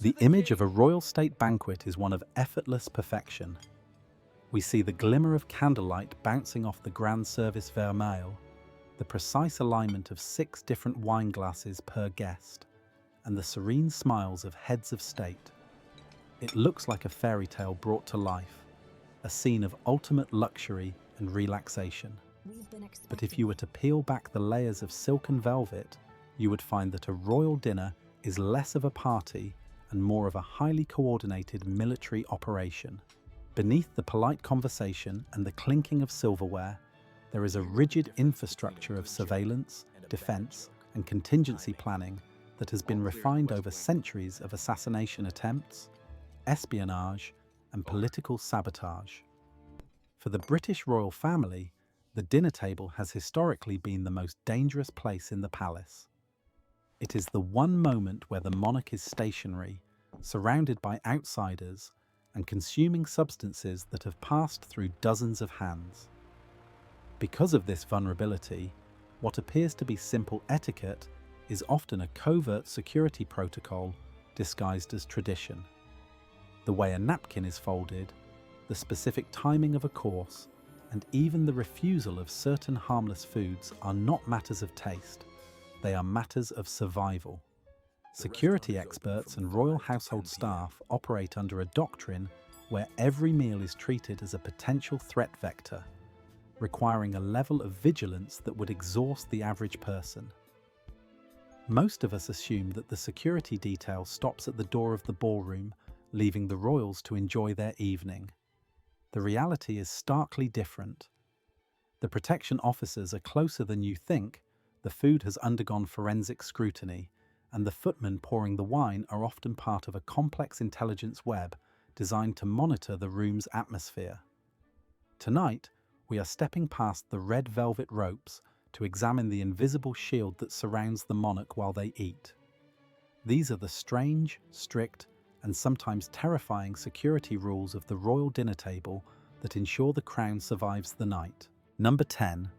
The image of a royal state banquet is one of effortless perfection. We see the glimmer of candlelight bouncing off the grand service vermeil, the precise alignment of 6 different wine glasses per guest, and the serene smiles of heads of state. It looks like a fairy tale brought to life, a scene of ultimate luxury and relaxation. But if you were to peel back the layers of silk and velvet, you would find that a royal dinner is less of a party and more of a highly coordinated military operation. Beneath the polite conversation and the clinking of silverware, there is a rigid infrastructure of surveillance, defense, and contingency planning that has been refined over centuries of assassination attempts, espionage, and political sabotage. For the British royal family, the dinner table has historically been the most dangerous place in the palace. It is the one moment where the monarch is stationary, surrounded by outsiders, and consuming substances that have passed through dozens of hands. Because of this vulnerability, what appears to be simple etiquette is often a covert security protocol disguised as tradition. The way a napkin is folded, the specific timing of a course, and even the refusal of certain harmless foods are not matters of taste. They are matters of survival. Security experts and royal household staff operate under a doctrine where every meal is treated as a potential threat vector, requiring a level of vigilance that would exhaust the average person. Most of us assume that the security detail stops at the door of the ballroom, leaving the royals to enjoy their evening. The reality is starkly different. The protection officers are closer than you think, the food has undergone forensic scrutiny, and the footmen pouring the wine are often part of a complex intelligence web designed to monitor the room's atmosphere. Tonight, we are stepping past the red velvet ropes to examine the invisible shield that surrounds the monarch while they eat. These are the strange, strict, and sometimes terrifying security rules of the royal dinner table that ensure the crown survives the night. Number 10.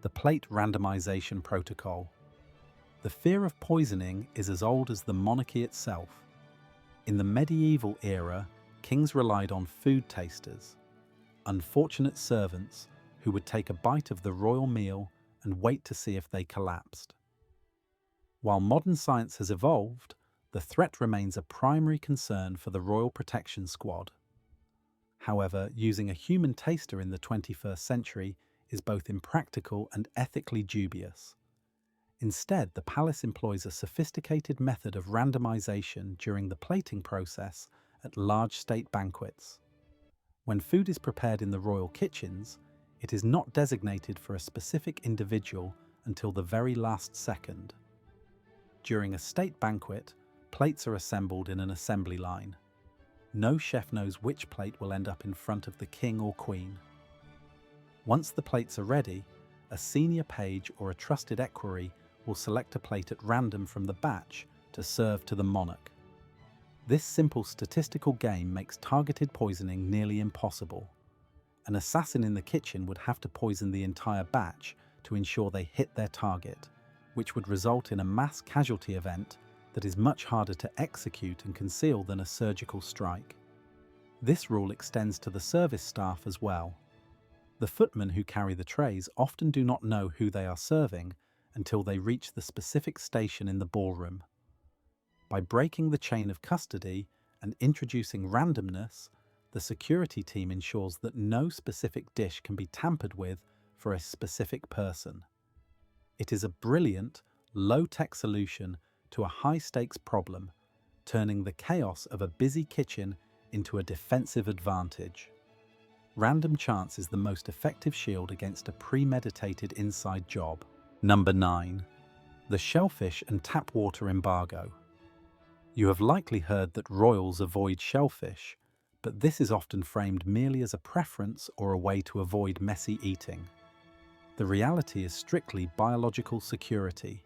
The plate randomization protocol. The fear of poisoning is as old as the monarchy itself. In the medieval era, kings relied on food tasters, unfortunate servants who would take a bite of the royal meal and wait to see if they collapsed. While modern science has evolved, the threat remains a primary concern for the Royal Protection Squad. However, using a human taster in the 21st century is both impractical and ethically dubious. Instead, the palace employs a sophisticated method of randomization during the plating process at large state banquets. When food is prepared in the royal kitchens, it is not designated for a specific individual until the very last second. During a state banquet, plates are assembled in an assembly line. No chef knows which plate will end up in front of the king or queen. Once the plates are ready, a senior page or a trusted equerry will select a plate at random from the batch to serve to the monarch. This simple statistical game makes targeted poisoning nearly impossible. An assassin in the kitchen would have to poison the entire batch to ensure they hit their target, which would result in a mass casualty event that is much harder to execute and conceal than a surgical strike. This rule extends to the service staff as well. The footmen who carry the trays often do not know who they are serving until they reach the specific station in the ballroom. By breaking the chain of custody and introducing randomness, the security team ensures that no specific dish can be tampered with for a specific person. It is a brilliant, low-tech solution to a high-stakes problem, turning the chaos of a busy kitchen into a defensive advantage. Random chance is the most effective shield against a premeditated inside job. Number 9. The shellfish and tap water embargo. You have likely heard that royals avoid shellfish, but this is often framed merely as a preference or a way to avoid messy eating. The reality is strictly biological security.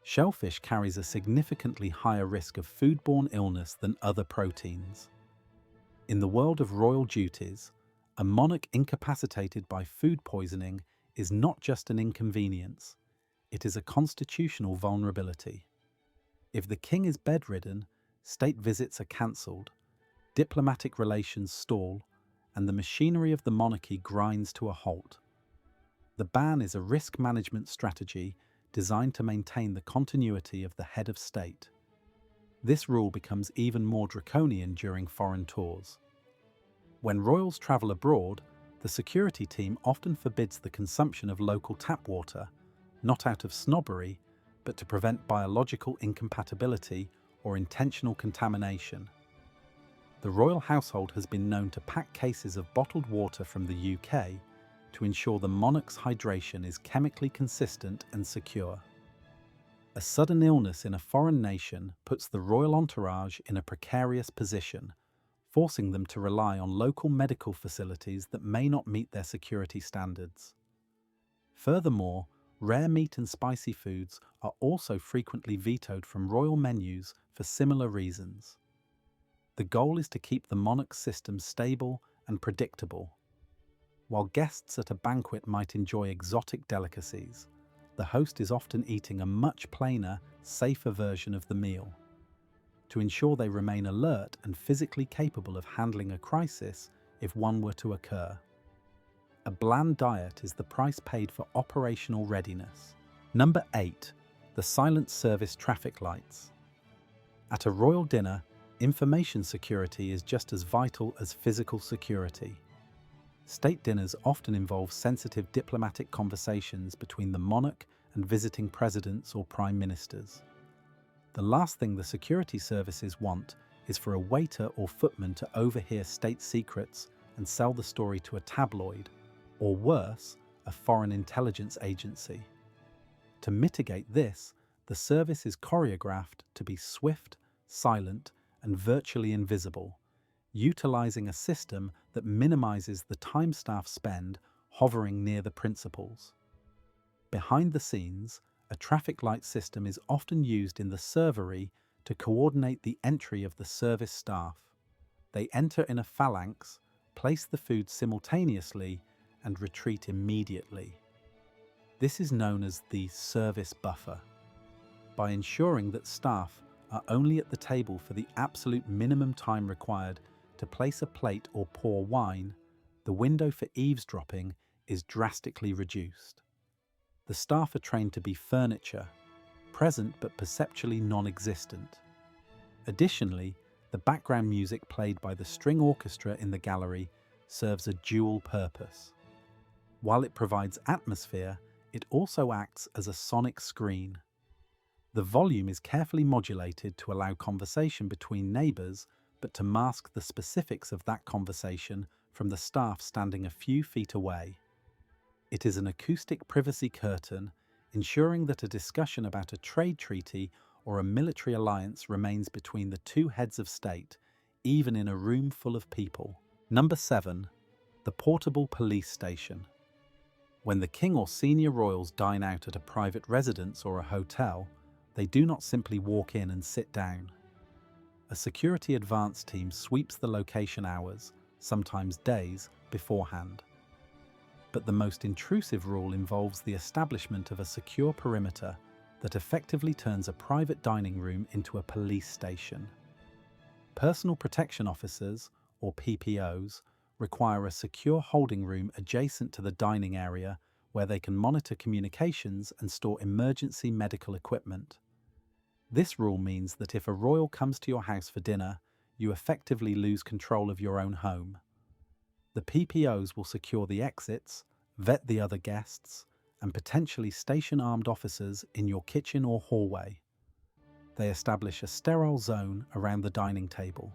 Shellfish carries a significantly higher risk of foodborne illness than other proteins. In the world of royal duties, a monarch incapacitated by food poisoning is not just an inconvenience, it is a constitutional vulnerability. If the king is bedridden, state visits are cancelled, diplomatic relations stall, and the machinery of the monarchy grinds to a halt. The ban is a risk management strategy designed to maintain the continuity of the head of state. This rule becomes even more draconian during foreign tours. When royals travel abroad, the security team often forbids the consumption of local tap water, not out of snobbery, but to prevent biological incompatibility or intentional contamination. The royal household has been known to pack cases of bottled water from the UK to ensure the monarch's hydration is chemically consistent and secure. A sudden illness in a foreign nation puts the royal entourage in a precarious position, forcing them to rely on local medical facilities that may not meet their security standards. Furthermore, rare meat and spicy foods are also frequently vetoed from royal menus for similar reasons. The goal is to keep the monarch's system stable and predictable. While guests at a banquet might enjoy exotic delicacies, the host is often eating a much plainer, safer version of the meal. To ensure they remain alert and physically capable of handling a crisis if one were to occur. A bland diet is the price paid for operational readiness. Number 8. The silent service traffic lights. At a royal dinner, information security is just as vital as physical security. State dinners often involve sensitive diplomatic conversations between the monarch and visiting presidents or prime ministers. The last thing the security services want is for a waiter or footman to overhear state secrets and sell the story to a tabloid, or worse, a foreign intelligence agency. To mitigate this, the service is choreographed to be swift, silent, and virtually invisible, utilizing a system that minimizes the time staff spend hovering near the principals. Behind the scenes, a traffic light system is often used in the servery to coordinate the entry of the service staff. They enter in a phalanx, place the food simultaneously, and retreat immediately. This is known as the service buffer. By ensuring that staff are only at the table for the absolute minimum time required to place a plate or pour wine, the window for eavesdropping is drastically reduced. The staff are trained to be furniture, present but perceptually non-existent. Additionally, the background music played by the string orchestra in the gallery serves a dual purpose. While it provides atmosphere, it also acts as a sonic screen. The volume is carefully modulated to allow conversation between neighbours, but to mask the specifics of that conversation from the staff standing a few feet away. It is an acoustic privacy curtain, ensuring that a discussion about a trade treaty or a military alliance remains between the two heads of state, even in a room full of people. Number 7. The portable police station. When the king or senior royals dine out at a private residence or a hotel, they do not simply walk in and sit down. A security advance team sweeps the location hours, sometimes days, beforehand. But the most intrusive rule involves the establishment of a secure perimeter that effectively turns a private dining room into a police station. Personal protection officers, or PPOs, require a secure holding room adjacent to the dining area where they can monitor communications and store emergency medical equipment. This rule means that if a royal comes to your house for dinner, you effectively lose control of your own home. The PPOs will secure the exits, vet the other guests, and potentially station armed officers in your kitchen or hallway. They establish a sterile zone around the dining table.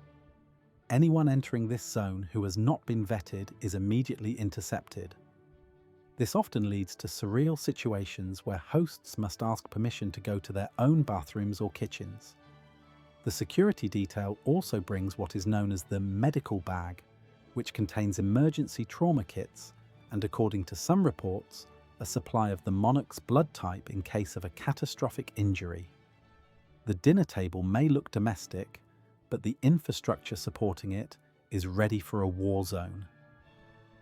Anyone entering this zone who has not been vetted is immediately intercepted. This often leads to surreal situations where hosts must ask permission to go to their own bathrooms or kitchens. The security detail also brings what is known as the medical bag, which contains emergency trauma kits and, according to some reports, a supply of the monarch's blood type in case of a catastrophic injury. The dinner table may look domestic, but the infrastructure supporting it is ready for a war zone.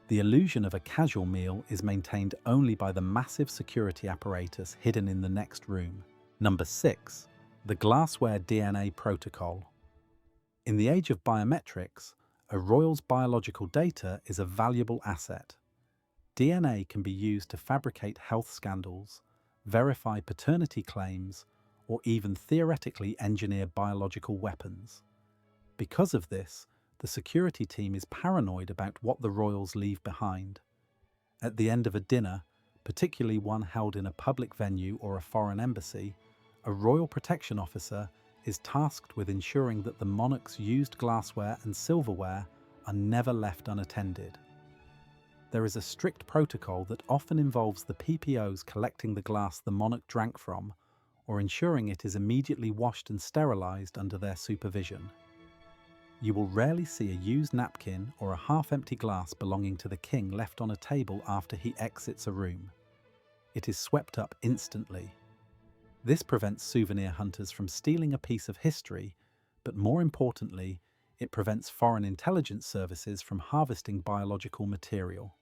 The illusion of a casual meal is maintained only by the massive security apparatus hidden in the next room. Number 6. The glassware DNA protocol. In the age of biometrics, a royal's biological data is a valuable asset. DNA can be used to fabricate health scandals, verify paternity claims, or even theoretically engineer biological weapons. Because of this, the security team is paranoid about what the royals leave behind. At the end of a dinner, particularly one held in a public venue or a foreign embassy, a royal protection officer is tasked with ensuring that the monarch's used glassware and silverware are never left unattended. There is a strict protocol that often involves the PPOs collecting the glass the monarch drank from, or ensuring it is immediately washed and sterilized under their supervision. You will rarely see a used napkin or a half-empty glass belonging to the king left on a table after he exits a room. It is swept up instantly. This prevents souvenir hunters from stealing a piece of history, but more importantly, it prevents foreign intelligence services from harvesting biological material.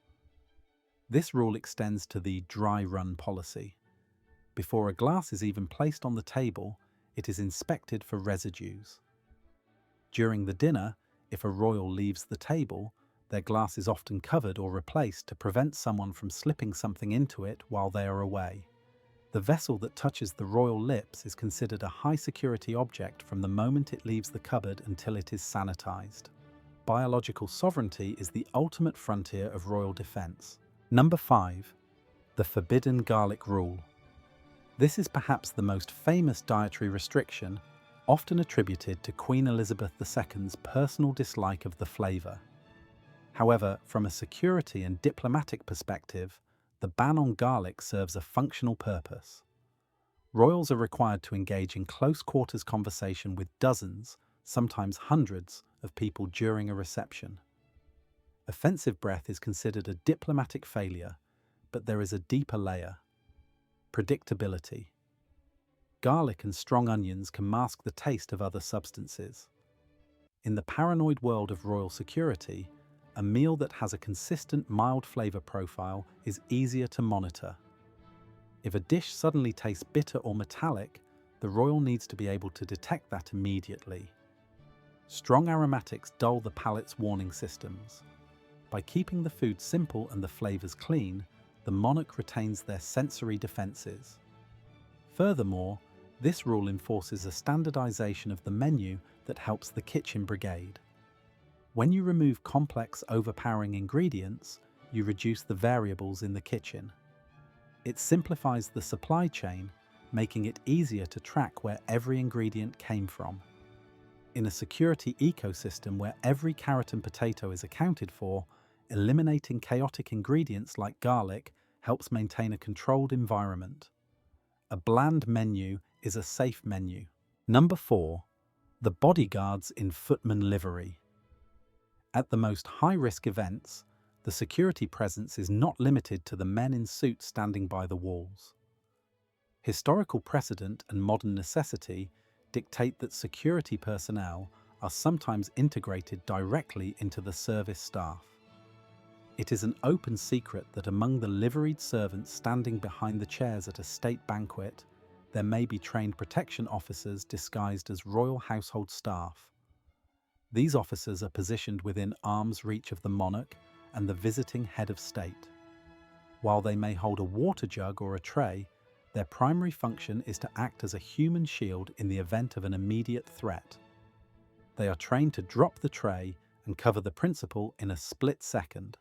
This rule extends to the dry run policy. Before a glass is even placed on the table, it is inspected for residues. During the dinner, if a royal leaves the table, their glass is often covered or replaced to prevent someone from slipping something into it while they are away. The vessel that touches the royal lips is considered a high-security object from the moment it leaves the cupboard until it is sanitized. Biological sovereignty is the ultimate frontier of royal defense. Number 5. The Forbidden Garlic Rule. This is perhaps the most famous dietary restriction, often attributed to Queen Elizabeth II's personal dislike of the flavour. However, from a security and diplomatic perspective, the ban on garlic serves a functional purpose. Royals are required to engage in close-quarters conversation with dozens, sometimes hundreds, of people during a reception. Offensive breath is considered a diplomatic failure, but there is a deeper layer: predictability. Garlic and strong onions can mask the taste of other substances. In the paranoid world of royal security, a meal that has a consistent mild flavor profile is easier to monitor. If a dish suddenly tastes bitter or metallic, the royal needs to be able to detect that immediately. Strong aromatics dull the palate's warning systems. By keeping the food simple and the flavors clean, the monarch retains their sensory defenses. Furthermore, this rule enforces a standardization of the menu that helps the kitchen brigade. When you remove complex, overpowering ingredients, you reduce the variables in the kitchen. It simplifies the supply chain, making it easier to track where every ingredient came from. In a security ecosystem where every carrot and potato is accounted for, eliminating chaotic ingredients like garlic helps maintain a controlled environment. A bland menu is a safe menu. Number 4. The Bodyguards in footmen livery. At the most high-risk events, the security presence is not limited to the men in suits standing by the walls. Historical precedent and modern necessity dictate that security personnel are sometimes integrated directly into the service staff. It is an open secret that among the liveried servants standing behind the chairs at a state banquet, there may be trained protection officers disguised as royal household staff. These officers are positioned within arm's reach of the monarch and the visiting head of state. While they may hold a water jug or a tray, their primary function is to act as a human shield in the event of an immediate threat. They are trained to drop the tray and cover the principal in a split second.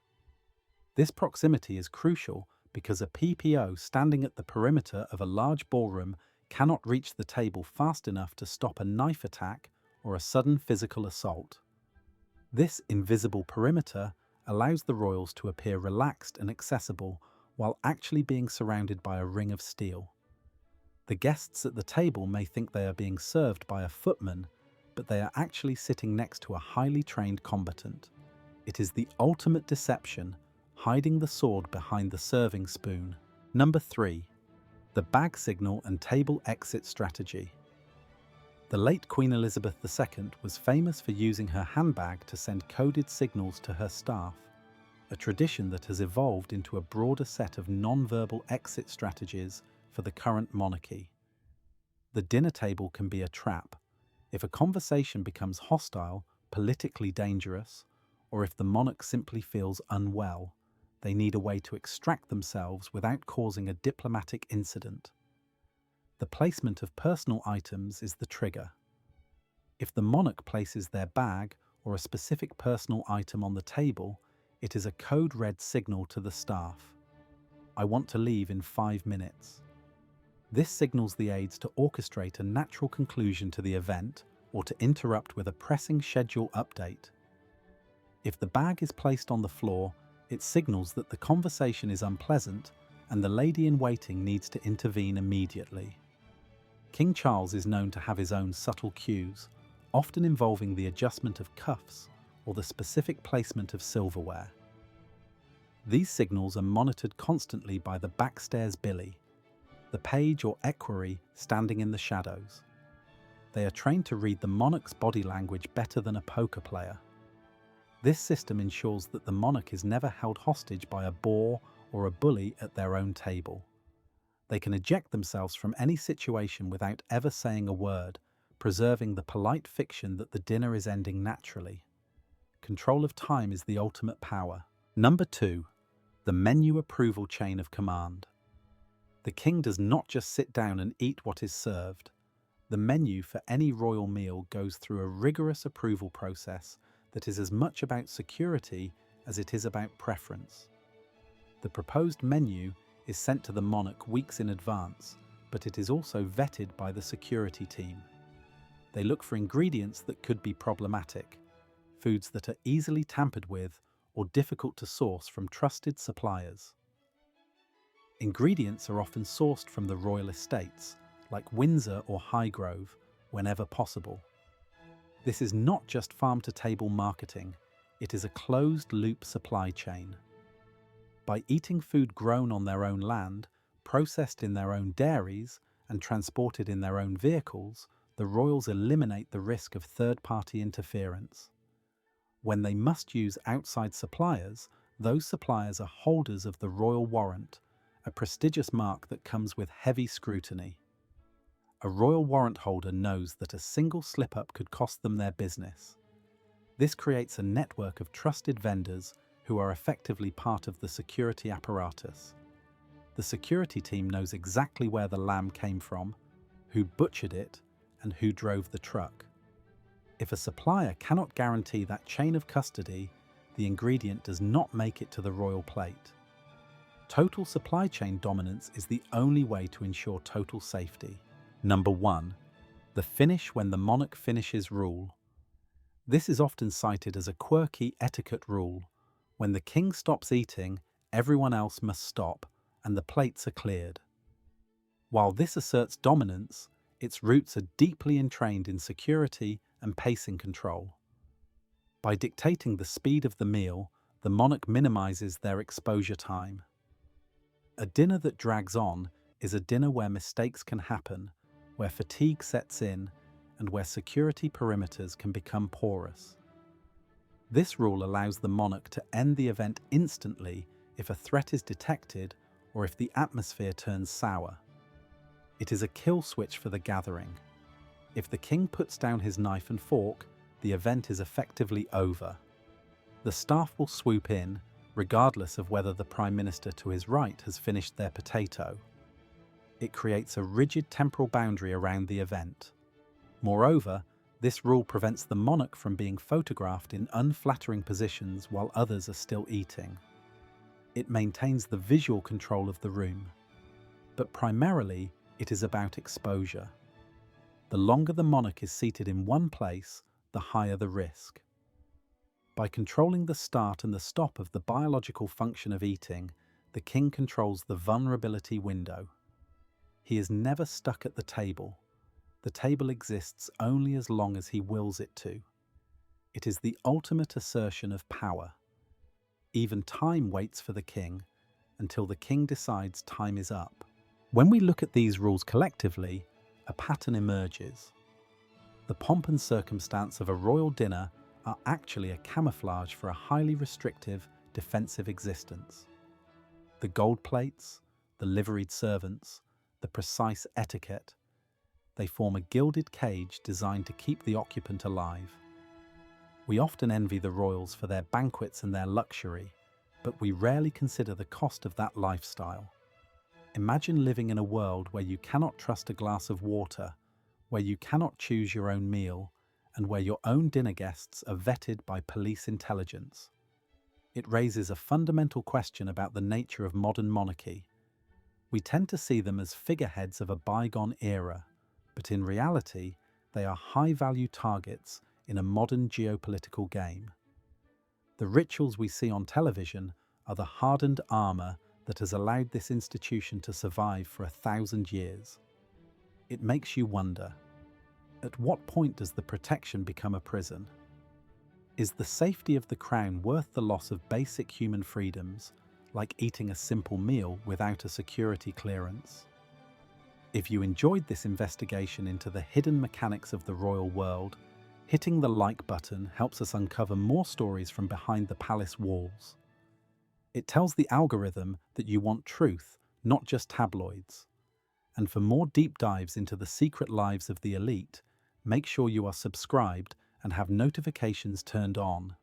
This proximity is crucial because a PPO standing at the perimeter of a large ballroom cannot reach the table fast enough to stop a knife attack or a sudden physical assault. This invisible perimeter allows the royals to appear relaxed and accessible while actually being surrounded by a ring of steel. The guests at the table may think they are being served by a footman, but they are actually sitting next to a highly trained combatant. It is the ultimate deception, hiding the sword behind the serving spoon. Number 3. The bag signal and table exit strategy. The late Queen Elizabeth II was famous for using her handbag to send coded signals to her staff, a tradition that has evolved into a broader set of non-verbal exit strategies for the current monarchy. The dinner table can be a trap. If a conversation becomes hostile, politically dangerous, or if the monarch simply feels unwell, they need a way to extract themselves without causing a diplomatic incident. The placement of personal items is the trigger. If the monarch places their bag or a specific personal item on the table, it is a code red signal to the staff. I want to leave in 5 minutes. This signals the aides to orchestrate a natural conclusion to the event or to interrupt with a pressing schedule update. If the bag is placed on the floor, it signals that the conversation is unpleasant and the lady-in-waiting needs to intervene immediately. King Charles is known to have his own subtle cues, often involving the adjustment of cuffs or the specific placement of silverware. These signals are monitored constantly by the backstairs billy, the page or equerry standing in the shadows. They are trained to read the monarch's body language better than a poker player. This system ensures that the monarch is never held hostage by a boor or a bully at their own table. They can eject themselves from any situation without ever saying a word, preserving the polite fiction that the dinner is ending naturally. Control of time is the ultimate power. Number 2. The menu approval chain of command. The king does not just sit down and eat what is served. The menu for any royal meal goes through a rigorous approval process that is as much about security as it is about preference. The proposed menu is sent to the monarch weeks in advance, but it is also vetted by the security team. They look for ingredients that could be problematic, foods that are easily tampered with or difficult to source from trusted suppliers. Ingredients are often sourced from the royal estates, like Windsor or Highgrove, whenever possible. This is not just farm-to-table marketing, it is a closed-loop supply chain. By eating food grown on their own land, processed in their own dairies, and transported in their own vehicles, the royals eliminate the risk of third-party interference. When they must use outside suppliers, those suppliers are holders of the royal warrant, a prestigious mark that comes with heavy scrutiny. A royal warrant holder knows that a single slip-up could cost them their business. This creates a network of trusted vendors who are effectively part of the security apparatus. The security team knows exactly where the lamb came from, who butchered it, and who drove the truck. If a supplier cannot guarantee that chain of custody, the ingredient does not make it to the royal plate. Total supply chain dominance is the only way to ensure total safety. Number 1. The finish when the monarch finishes rule. This is often cited as a quirky etiquette rule. When the king stops eating, everyone else must stop, and the plates are cleared. While this asserts dominance, its roots are deeply entrained in security and pacing control. By dictating the speed of the meal, the monarch minimizes their exposure time. A dinner that drags on is a dinner where mistakes can happen, where fatigue sets in, and where security perimeters can become porous. This rule allows the monarch to end the event instantly if a threat is detected or if the atmosphere turns sour. It is a kill switch for the gathering. If the king puts down his knife and fork, the event is effectively over. The staff will swoop in, regardless of whether the Prime Minister to his right has finished their potato. It creates a rigid temporal boundary around the event. Moreover, this rule prevents the monarch from being photographed in unflattering positions while others are still eating. It maintains the visual control of the room. But primarily, it is about exposure. The longer the monarch is seated in one place, the higher the risk. By controlling the start and the stop of the biological function of eating, the king controls the vulnerability window. He is never stuck at the table. The table exists only as long as he wills it to. It is the ultimate assertion of power. Even time waits for the king until the king decides time is up. When we look at these rules collectively, a pattern emerges. The pomp and circumstance of a royal dinner are actually a camouflage for a highly restrictive, defensive existence. The gold plates, the liveried servants, the precise etiquette, They form a gilded cage designed to keep the occupant alive. We often envy the royals for their banquets and their luxury, but we rarely consider the cost of that lifestyle. Imagine living in a world where you cannot trust a glass of water, where you cannot choose your own meal, and where your own dinner guests are vetted by police intelligence. It raises a fundamental question about the nature of modern monarchy. We tend to see them as figureheads of a bygone era, but in reality, they are high-value targets in a modern geopolitical game. The rituals we see on television are the hardened armor that has allowed this institution to survive for 1,000 years. It makes you wonder, at what point does the protection become a prison? Is the safety of the crown worth the loss of basic human freedoms, like eating a simple meal without a security clearance? If you enjoyed this investigation into the hidden mechanics of the royal world, hitting the like button helps us uncover more stories from behind the palace walls. It tells the algorithm that you want truth, not just tabloids. And for more deep dives into the secret lives of the elite, make sure you are subscribed and have notifications turned on.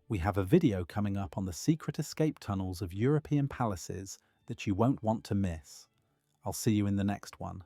We have a video coming up on the secret escape tunnels of European palaces that you won't want to miss. I'll see you in the next one.